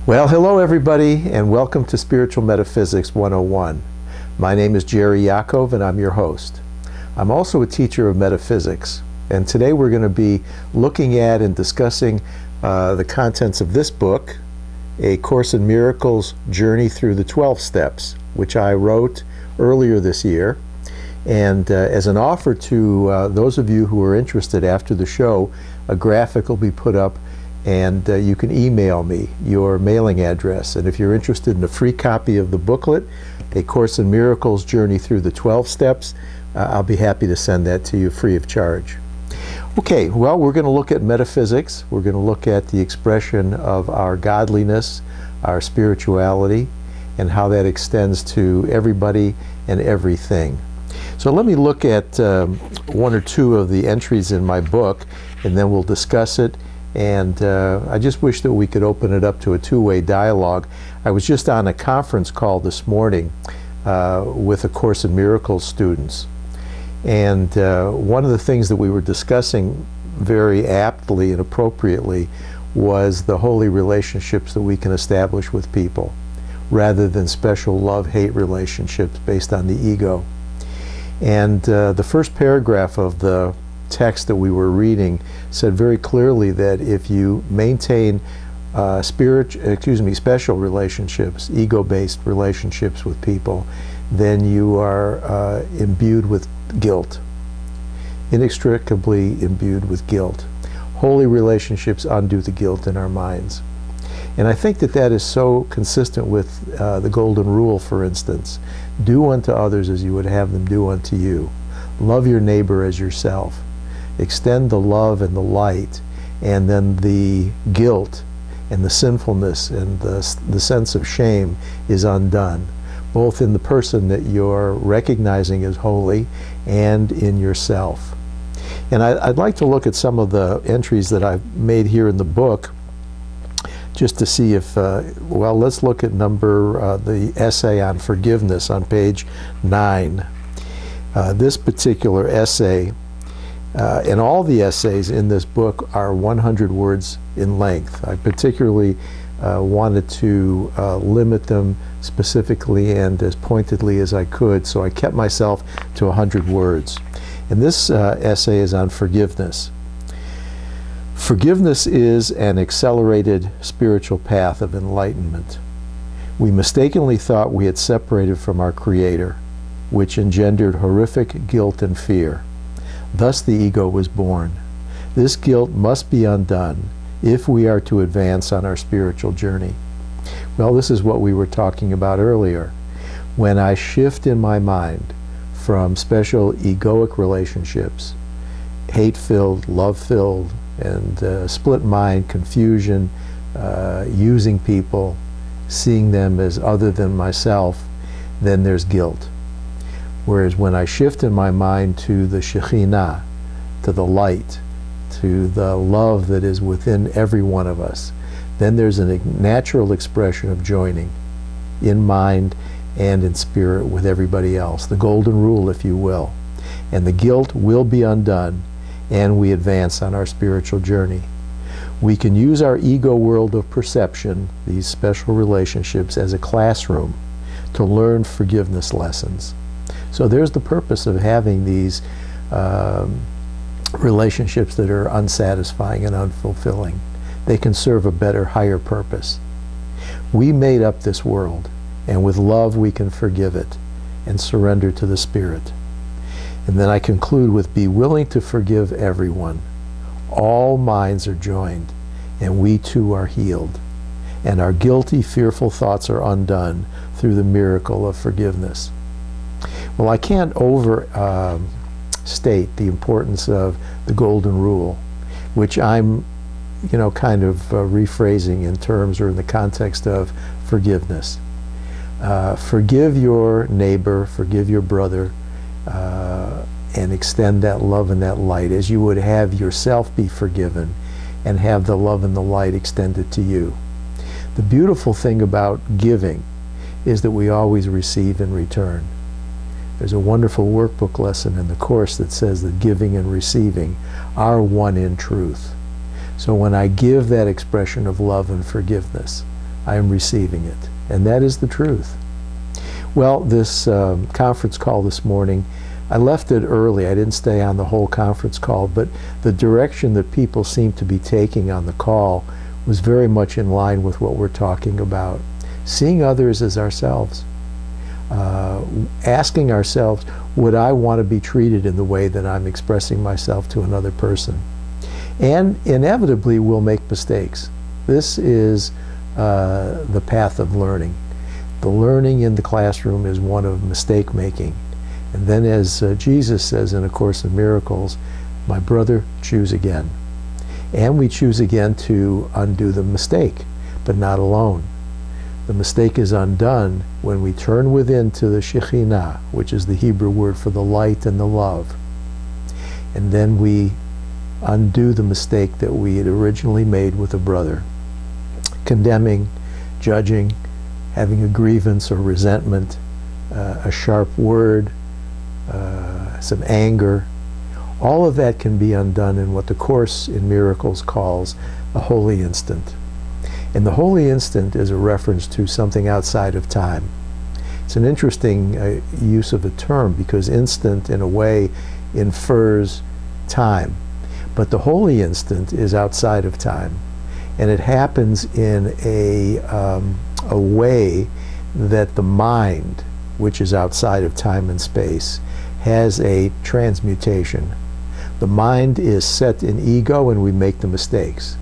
Well, hello everybody, and welcome to Spiritual Metaphysics 101. My name is Jerry Yakov, and I'm your host. I'm also a teacher of metaphysics, and today we're going to be looking at and discussing the contents of this book, A Course in Miracles Journey Through the 12 Steps, which I wrote earlier this year. And as an offer to those of you who are interested after the show, a graphic will be put up, and you can email me your mailing address. And if you're interested in a free copy of the booklet, A Course in Miracles Journey Through the 12 Steps, I'll be happy to send that to you free of charge. Okay, well, we're going to look at metaphysics. We're going to look at the expression of our godliness, our spirituality, and how that extends to everybody and everything. So let me look at one or two of the entries in my book, and then we'll discuss it. And I just wish that we could open it up to a two-way dialogue. I was just on a conference call this morning with A Course in Miracles students. And one of the things that we were discussing very aptly and appropriately was the holy relationships that we can establish with people, rather than special love-hate relationships based on the ego. And the first paragraph of the text that we were reading said very clearly that if you maintain special relationships, ego-based relationships with people, then you are imbued with guilt, inextricably imbued with guilt. Holy relationships undo the guilt in our minds. And I think that that is so consistent with the golden rule, for instance. Do unto others as you would have them do unto you. Love your neighbor as yourself. Extend the love and the light, and then the guilt and the sinfulness and the sense of shame is undone, both in the person that you're recognizing as holy and in yourself. And I'd like to look at some of the entries that I've made here in the book, just to see if, well, let's look at the essay on forgiveness on page 9. This particular essay, and all the essays in this book are 100 words in length. I particularly wanted to limit them specifically and as pointedly as I could, so I kept myself to 100 words. And this essay is on forgiveness. Forgiveness is an accelerated spiritual path of enlightenment. We mistakenly thought we had separated from our Creator, which engendered horrific guilt and fear. Thus the ego was born. This guilt must be undone if we are to advance on our spiritual journey. Well, this is what we were talking about earlier. When I shift in my mind from special egoic relationships, hate-filled, love-filled, and split mind, confusion, using people, seeing them as other than myself, then there's guilt. Whereas when I shift in my mind to the Shekhinah, to the light, to the love that is within every one of us, then there's a natural expression of joining in mind and in spirit with everybody else, the golden rule, if you will. And the guilt will be undone, and we advance on our spiritual journey. We can use our ego world of perception, these special relationships, as a classroom to learn forgiveness lessons. So there's the purpose of having these relationships that are unsatisfying and unfulfilling. They can serve a better, higher purpose. We made up this world, and with love we can forgive it and surrender to the Spirit. And then I conclude with, be willing to forgive everyone. All minds are joined, and we too are healed. And our guilty, fearful thoughts are undone through the miracle of forgiveness. Well, I can't overstate the importance of the golden rule, which I'm, kind of rephrasing in terms or in the context of forgiveness. Forgive your neighbor, forgive your brother, and extend that love and that light as you would have yourself be forgiven and have the love and the light extended to you. The beautiful thing about giving is that we always receive in return. There's a wonderful workbook lesson in the Course that says that giving and receiving are one in truth. So when I give that expression of love and forgiveness, I am receiving it. And that is the truth. Well, this conference call this morning, I left it early. I didn't stay on the whole conference call, but the direction that people seem to be taking on the call was very much in line with what we're talking about. Seeing others as ourselves. Asking ourselves, would I want to be treated in the way that I'm expressing myself to another person? And inevitably, we'll make mistakes. This is the path of learning. The learning in the classroom is one of mistake making. And then, as Jesus says in A Course in Miracles, my brother, choose again. And we choose again to undo the mistake, but not alone. The mistake is undone when we turn within to the Shekhinah, which is the Hebrew word for the light and the love. And then we undo the mistake that we had originally made with a brother. Condemning, judging, having a grievance or resentment, a sharp word, some anger. All of that can be undone in what the Course in Miracles calls a holy instant. And the holy instant is a reference to something outside of time. It's an interesting use of a term, because instant in a way infers time. But the holy instant is outside of time. And it happens in a way that the mind, which is outside of time and space, has a transmutation. The mind is set in ego and we make the mistakes.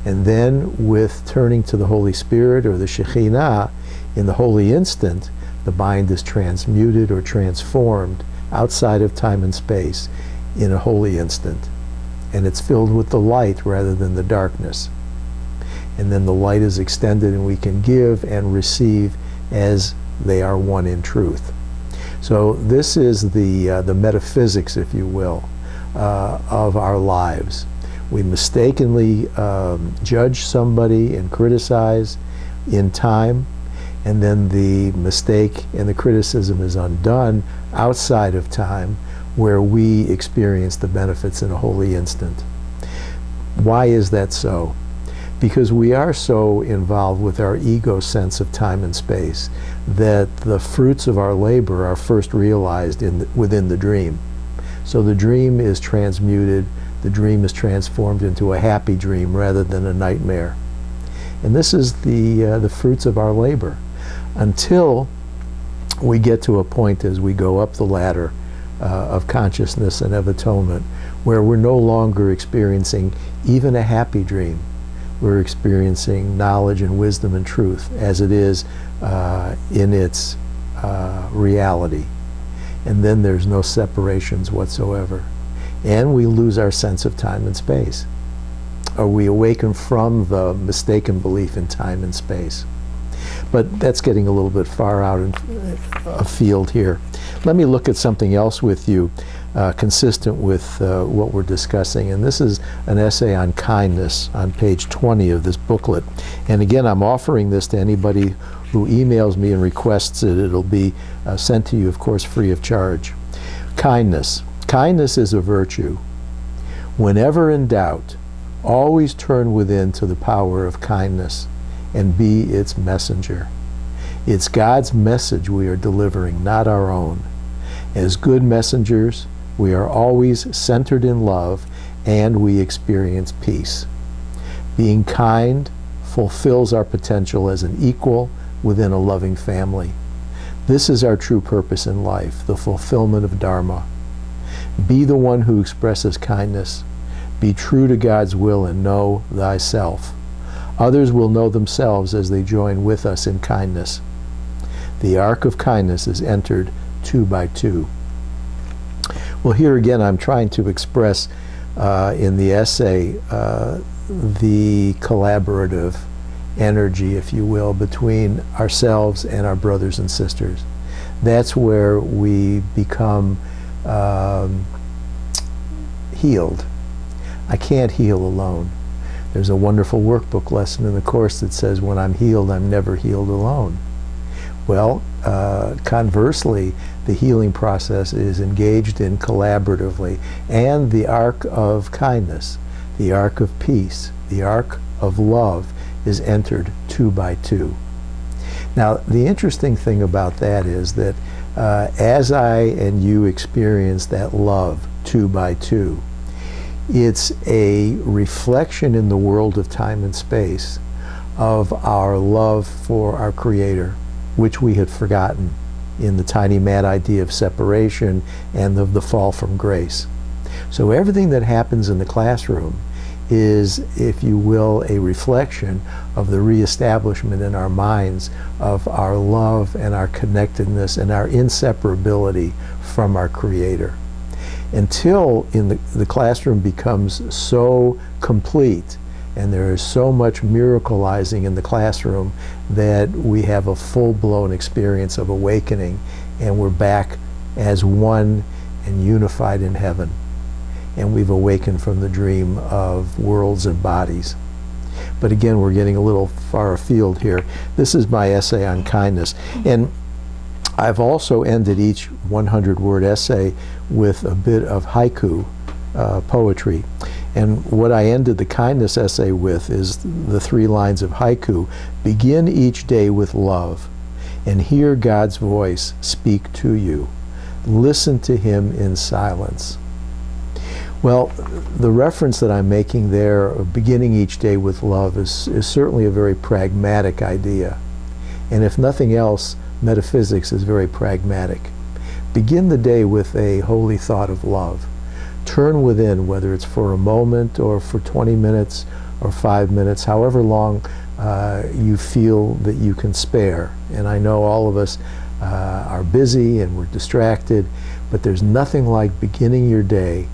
And then with turning to the Holy Spirit or the Shekhinah, in the holy instant, the mind is transmuted or transformed outside of time and space in a holy instant. And it's filled with the light rather than the darkness. And then the light is extended and we can give and receive as they are one in truth. So this is the metaphysics, if you will, of our lives. We mistakenly judge somebody and criticize in time, and then the mistake and the criticism is undone outside of time, where we experience the benefits in a holy instant. Why is that so? Because we are so involved with our ego sense of time and space that the fruits of our labor are first realized within the dream. So the dream is transmuted, the dream is transformed into a happy dream rather than a nightmare. And this is the fruits of our labor, until we get to a point as we go up the ladder of consciousness and of atonement, where we're no longer experiencing even a happy dream. We're experiencing knowledge and wisdom and truth as it is in its reality. And then there's no separations whatsoever. And we lose our sense of time and space. Or we awaken from the mistaken belief in time and space. But that's getting a little bit far out in afield here. Let me look at something else with you consistent with what we're discussing. And this is an essay on kindness on page 20 of this booklet. And again, I'm offering this to anybody who emails me and requests it. It'll be sent to you, of course, free of charge. Kindness. Kindness is a virtue. Whenever in doubt, always turn within to the power of kindness and be its messenger. It's God's message we are delivering, not our own. As good messengers, we are always centered in love and we experience peace. Being kind fulfills our potential as an equal within a loving family. This is our true purpose in life, the fulfillment of Dharma. Be the one who expresses kindness. Be true to God's will and know thyself. Others will know themselves as they join with us in kindness. The arc of kindness is entered 2 by 2. Well, here again I'm trying to express in the essay the collaborative energy, if you will, between ourselves and our brothers and sisters. That's where we become healed. I can't heal alone. There's a wonderful workbook lesson in the Course that says, when I'm healed, I'm never healed alone. Well, conversely, the healing process is engaged in collaboratively, and the arc of kindness, the arc of peace, the arc of love is entered 2 by 2. Now, the interesting thing about that is that as I and you experience that love 2 by 2, it's a reflection in the world of time and space of our love for our Creator, which we had forgotten in the tiny mad idea of separation and of the fall from grace. So everything that happens in the classroom is, if you will, a reflection of the reestablishment in our minds of our love and our connectedness and our inseparability from our Creator. Until the classroom becomes so complete and there is so much miracleizing in the classroom that we have a full-blown experience of awakening and we're back as one and unified in heaven. And we've awakened from the dream of worlds and bodies. But again, we're getting a little far afield here. This is my essay on kindness. And I've also ended each 100-word essay with a bit of haiku poetry. And what I ended the kindness essay with is the 3 lines of haiku. Begin each day with love and hear God's voice speak to you. Listen to Him in silence. Well, the reference that I'm making there of beginning each day with love is certainly a very pragmatic idea. And if nothing else, metaphysics is very pragmatic. Begin the day with a holy thought of love. Turn within, whether it's for a moment or for 20 minutes or 5 minutes, however long you feel that you can spare. And I know all of us are busy and we're distracted, but there's nothing like beginning your day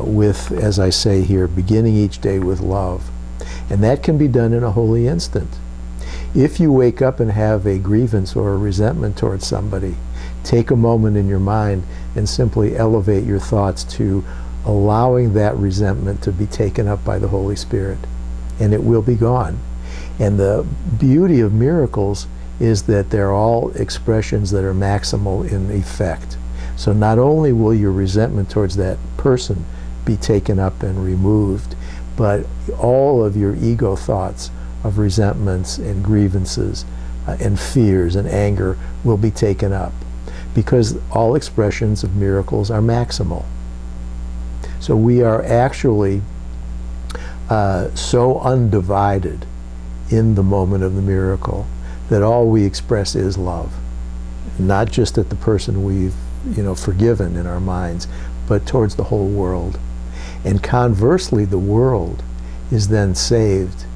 with, as I say here, beginning each day with love. And that can be done in a holy instant. If you wake up and have a grievance or a resentment towards somebody, take a moment in your mind and simply elevate your thoughts to allowing that resentment to be taken up by the Holy Spirit, and it will be gone. And the beauty of miracles is that they're all expressions that are maximal in effect. So not only will your resentment towards that person be taken up and removed, but all of your ego thoughts of resentments and grievances and fears and anger will be taken up, because all expressions of miracles are maximal. So we are actually so undivided in the moment of the miracle that all we express is love, not just at the person we've forgiven in our minds, but towards the whole world. And conversely, the world is then saved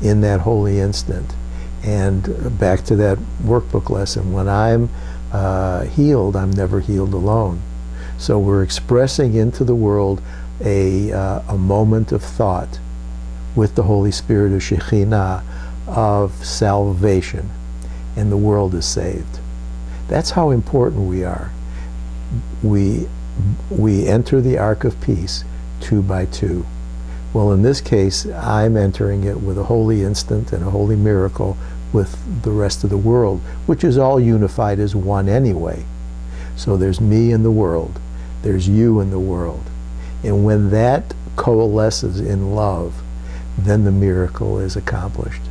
in that holy instant. And back to that workbook lesson, when I'm healed, I'm never healed alone. So we're expressing into the world a moment of thought with the Holy Spirit of Shekhinah of salvation, and the world is saved. That's how important we are. We enter the Ark of Peace 2 by 2. Well, in this case, I'm entering it with a holy instant and a holy miracle with the rest of the world, which is all unified as one anyway. So there's me in the world, there's you in the world. And when that coalesces in love, then the miracle is accomplished.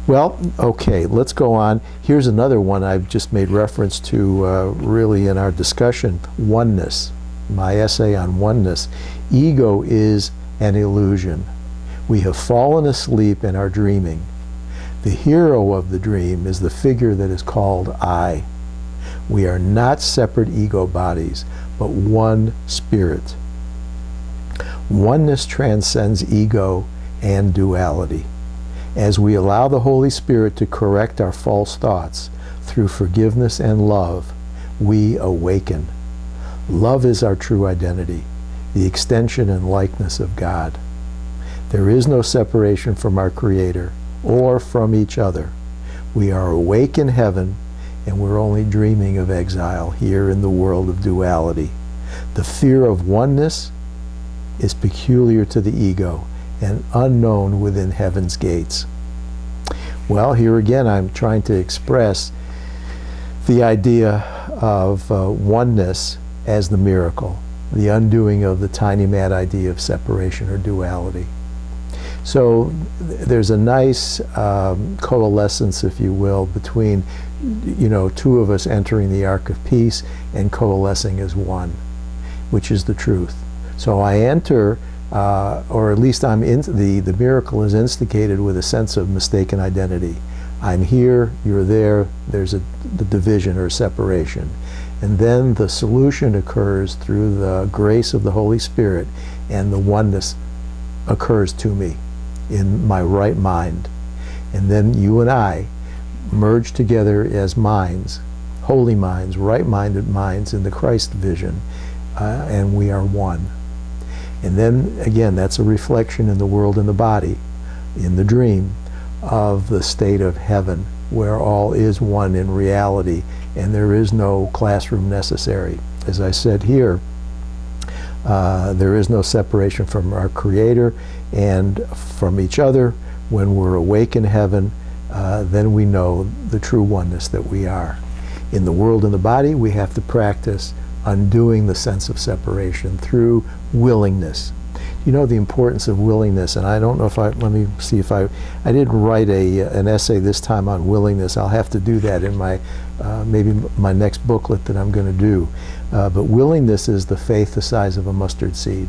Well, okay, let's go on. Here's another one I've just made reference to really in our discussion, oneness. My essay on oneness. Ego is an illusion. We have fallen asleep and are dreaming. The hero of the dream is the figure that is called I. We are not separate ego bodies, but one spirit. Oneness transcends ego and duality. As we allow the Holy Spirit to correct our false thoughts through forgiveness and love, we awaken. Love is our true identity, the extension and likeness of God. There is no separation from our Creator or from each other. We are awake in heaven, and we're only dreaming of exile here in the world of duality. The fear of oneness is peculiar to the ego and unknown within heaven's gates. Well, here again I'm trying to express the idea of oneness as the miracle, the undoing of the tiny mad idea of separation or duality. So there's a nice coalescence, if you will, between, you know, two of us entering the ark of peace and coalescing as one, which is the truth. So I enter, or at least I'm in, the miracle is instigated with a sense of mistaken identity. I'm here, you're there, there's the division or separation. And then the solution occurs through the grace of the Holy Spirit, and the oneness occurs to me in my right mind. And then you and I merge together as minds, holy minds, right-minded minds in the Christ vision, and we are one. And then again, that's a reflection in the world and the body, in the dream, of the state of heaven, where all is one in reality, and there is no classroom necessary. As I said here, there is no separation from our Creator and from each other. When we're awake in heaven, then we know the true oneness that we are. In the world and the body, we have to practice undoing the sense of separation through willingness. You know the importance of willingness, and I don't know if let me see if I didn't write an essay this time on willingness. I'll have to do that in my, maybe my next booklet that I'm going to do. But willingness is the faith the size of a mustard seed.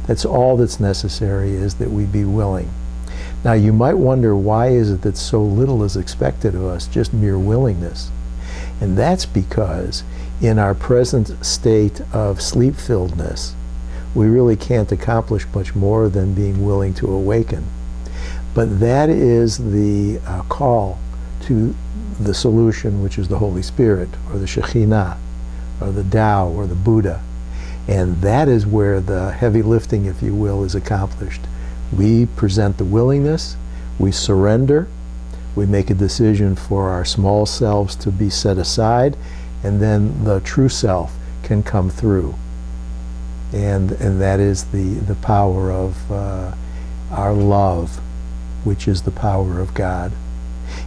That's all that's necessary, is that we be willing. Now you might wonder, why is it that so little is expected of us, just mere willingness? And that's because in our present state of sleep-filledness, we really can't accomplish much more than being willing to awaken. But that is the call to the solution, which is the Holy Spirit, or the Shekhinah, or the Tao, or the Buddha. And that is where the heavy lifting, if you will, is accomplished. We present the willingness, we surrender, we make a decision for our small selves to be set aside, and then the true self can come through. And that is the power of our love, which is the power of God.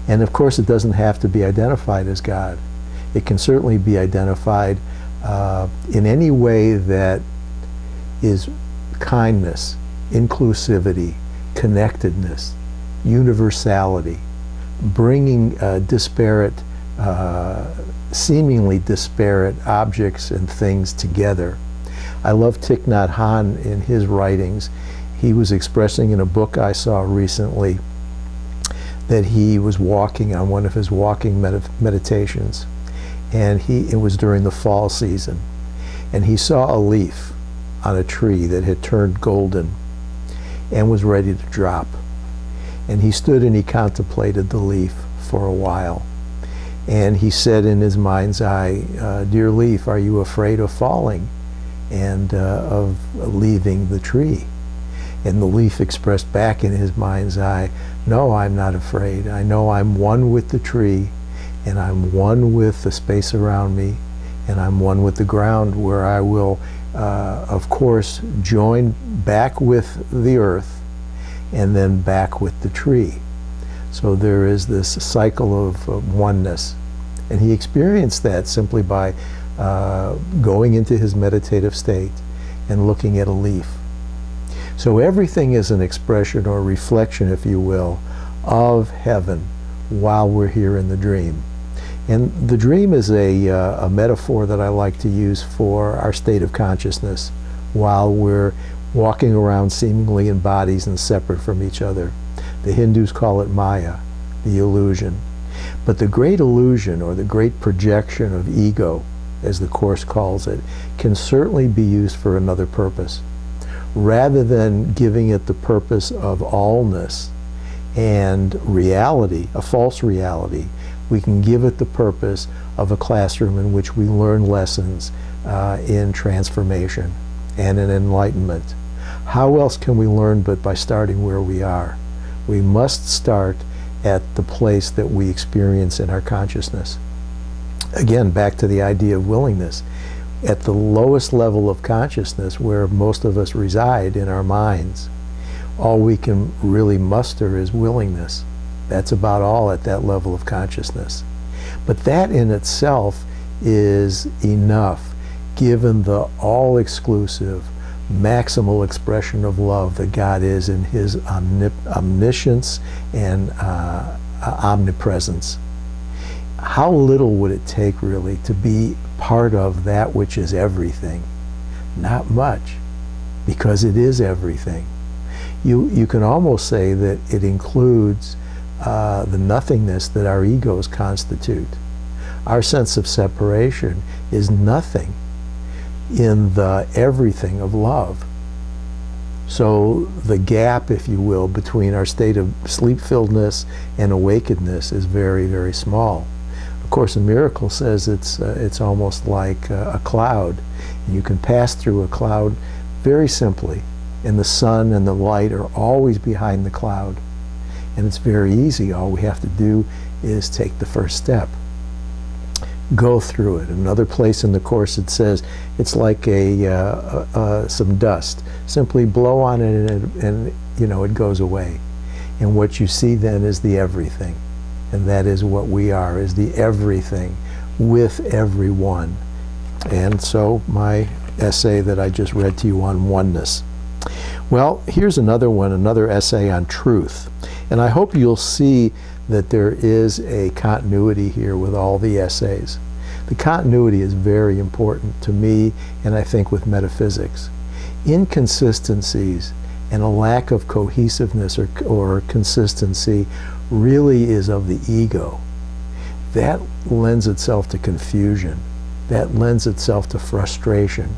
And of course, it doesn't have to be identified as God. It can certainly be identified in any way that is kindness, inclusivity, connectedness, universality, bringing disparate, seemingly disparate objects and things together. I love Thich Nhat Hanh in his writings. He was expressing in a book I saw recently that he was walking on one of his walking meditations, and it was during the fall season, and he saw a leaf on a tree that had turned golden and was ready to drop. And he stood and he contemplated the leaf for a while. And he said in his mind's eye, "Dear leaf, are you afraid of falling and of leaving the tree?" And the leaf expressed back in his mind's eye, "No, I'm not afraid. I know I'm one with the tree, and I'm one with the space around me, and I'm one with the ground, where I will, of course, join back with the earth and then back with the tree." So there is this cycle of oneness. And he experienced that simply by going into his meditative state and looking at a leaf. So everything is an expression or reflection, if you will, of heaven while we're here in the dream. And the dream is a metaphor that I like to use for our state of consciousness while we're walking around seemingly in bodies and separate from each other. The Hindus call it Maya, the illusion. But the great illusion, or the great projection of ego, as the Course calls it, can certainly be used for another purpose. Rather than giving it the purpose of allness and reality, a false reality, we can give it the purpose of a classroom in which we learn lessons in transformation and in enlightenment. How else can we learn but by starting where we are? We must start at the place that we experience in our consciousness. Again, back to the idea of willingness. At the lowest level of consciousness, where most of us reside in our minds, all we can really muster is willingness. That's about all at that level of consciousness. But that in itself is enough, given the all-exclusive, maximal expression of love that God is in his omniscience and omnipresence. How little would it take really to be part of that which is everything? Not much, because it is everything. You can almost say that it includes the nothingness that our egos constitute. Our sense of separation is nothing in the everything of love. So the gap, if you will, between our state of sleep-filledness and awakenedness is very, very small. Of course, a miracle says it's almost like a cloud. And you can pass through a cloud very simply, and the sun and the light are always behind the cloud. And it's very easy. All we have to do is take the first step. Go through it. Another place in the Course it says it's like some dust. Simply blow on it and you know, it goes away. And what you see then is the everything. And that is what we are, is the everything with everyone. And so my essay that I just read to you on oneness. Well, here's another one, another essay on truth. And I hope you'll see that there is a continuity here with all the essays. The continuity is very important to me, and I think with metaphysics. Inconsistencies and a lack of cohesiveness or consistency really is of the ego. That lends itself to confusion. That lends itself to frustration.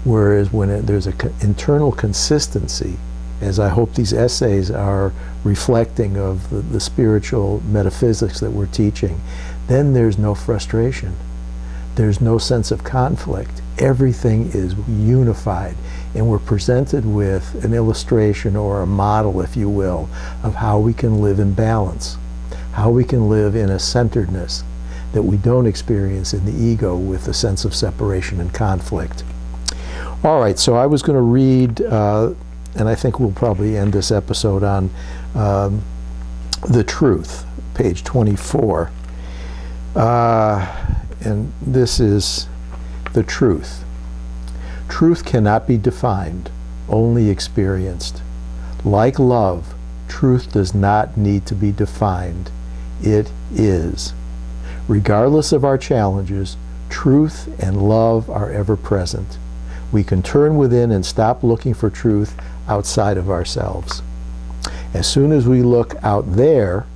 Whereas when there's an internal consistency, as I hope these essays are reflecting of the spiritual metaphysics that we're teaching, then there's no frustration. There's no sense of conflict. Everything is unified, and we're presented with an illustration or a model, if you will, of how we can live in balance, how we can live in a centeredness that we don't experience in the ego with a sense of separation and conflict. All right, so I was going to read, and I think we'll probably end this episode on The Truth, page 24. And this is the truth. Truth cannot be defined, only experienced. Like love, truth does not need to be defined. It is. Regardless of our challenges, truth and love are ever present. We can turn within and stop looking for truth outside of ourselves. As soon as we look out there,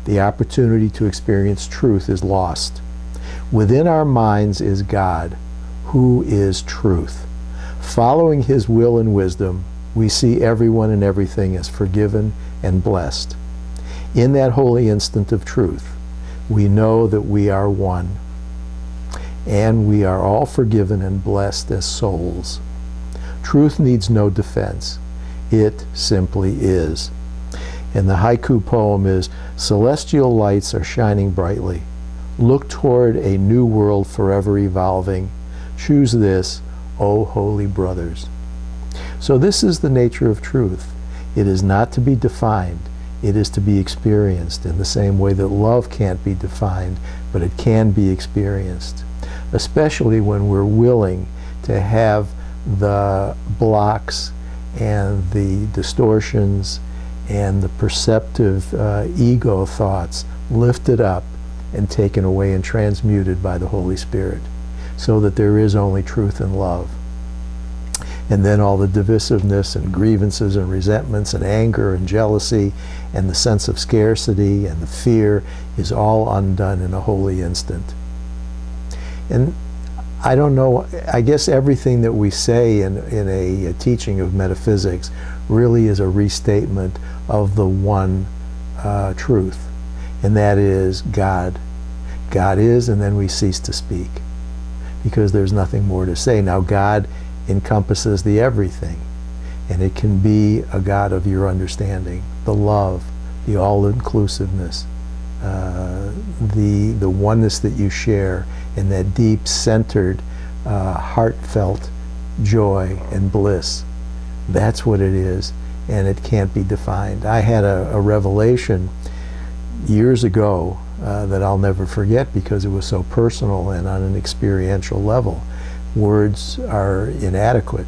the opportunity to experience truth is lost. Within our minds is God, who is truth. Following his will and wisdom, we see everyone and everything as forgiven and blessed. In that holy instant of truth, we know that we are one, and we are all forgiven and blessed as souls. Truth needs no defense. It simply is. And the haiku poem is, celestial lights are shining brightly. Look toward a new world forever evolving. Choose this, O holy brothers. So this is the nature of truth. It is not to be defined. It is to be experienced in the same way that love can't be defined, but it can be experienced. Especially when we're willing to have the blocks and the distortions and the perceptive ego thoughts lifted up and taken away and transmuted by the Holy Spirit, so that there is only truth and love. And then all the divisiveness and grievances and resentments and anger and jealousy and the sense of scarcity and the fear is all undone in a holy instant. And I don't know, I guess everything that we say in a teaching of metaphysics really is a restatement of the one truth, and that is God. God is, and then we cease to speak, because there's nothing more to say. Now God encompasses the everything, and it can be a God of your understanding, the love, the all-inclusiveness, the oneness that you share, and that deep, centered, heartfelt joy and bliss. That's what it is, and it can't be defined. I had a revelation years ago that I'll never forget, because it was so personal and on an experiential level. Words are inadequate.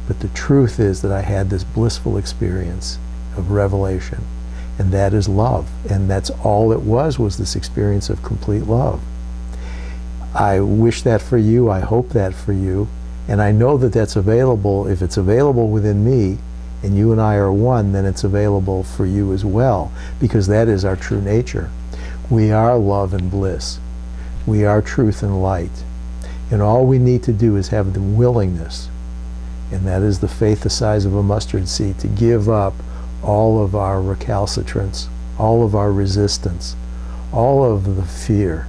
But the truth is that I had this blissful experience of revelation, and that is love. And that's all it was this experience of complete love. I wish that for you. I hope that for you. And I know that that's available. If it's available within me, and you and I are one, then it's available for you as well, because that is our true nature. We are love and bliss. We are truth and light. And all we need to do is have the willingness, and that is the faith the size of a mustard seed, to give up all of our recalcitrance, all of our resistance, all of the fear.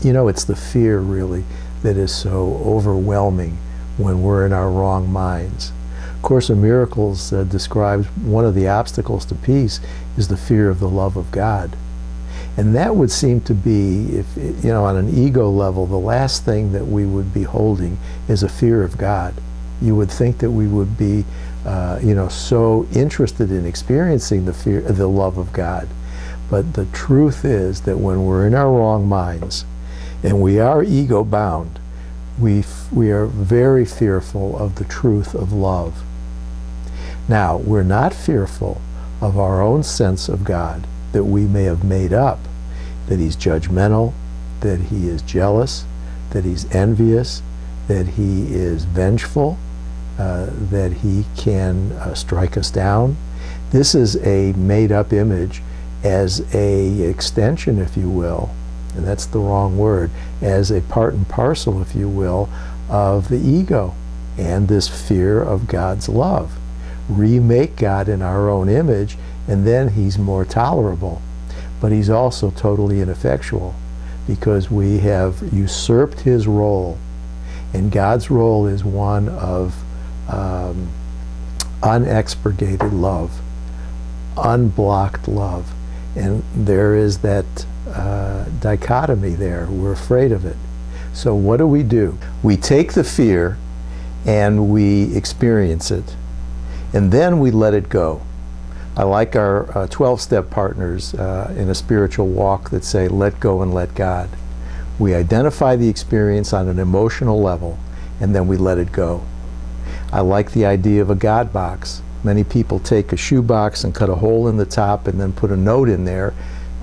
You know, it's the fear really that is so overwhelming when we're in our wrong minds. Course in Miracles describes one of the obstacles to peace is the fear of the love of God. And that would seem to be, if you know, on an ego level, the last thing that we would be holding is a fear of God. You would think that we would be, you know, so interested in experiencing the love of God. But the truth is that when we're in our wrong minds, and we are ego bound, we are very fearful of the truth of love. Now, we're not fearful of our own sense of God that we may have made up, that he's judgmental, that he is jealous, that he's envious, that he is vengeful, that he can strike us down. This is a made-up image as a extension, if you will, and that's the wrong word, as a part and parcel, if you will, of the ego and this fear of God's love. Remake God in our own image, and then he's more tolerable. But he's also totally ineffectual, because we have usurped his role. And God's role is one of unexpurgated love, unblocked love. And there is that dichotomy there. We're afraid of it. So what do? We take the fear and we experience it, and then we let it go. I like our 12-step partners in a spiritual walk that say, let go and let God. We identify the experience on an emotional level, and then we let it go. I like the idea of a God box. Many people take a shoe box and cut a hole in the top and then put a note in there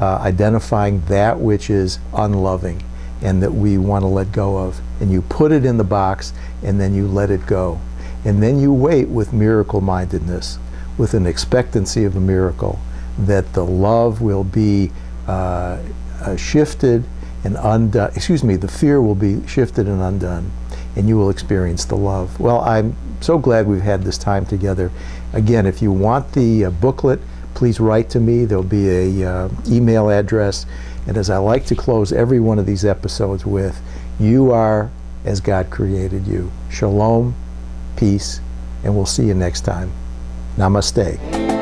identifying that which is unloving and that we want to let go of. And you put it in the box, and then you let it go. And then you wait with miracle-mindedness, with an expectancy of a miracle, that the love will be shifted and undone. Excuse me, the fear will be shifted and undone, and you will experience the love. Well, I'm so glad we've had this time together. Again, if you want the booklet, please write to me. There'll be a email address. And as I like to close every one of these episodes with, you are as God created you. Shalom, peace, and we'll see you next time. Namaste.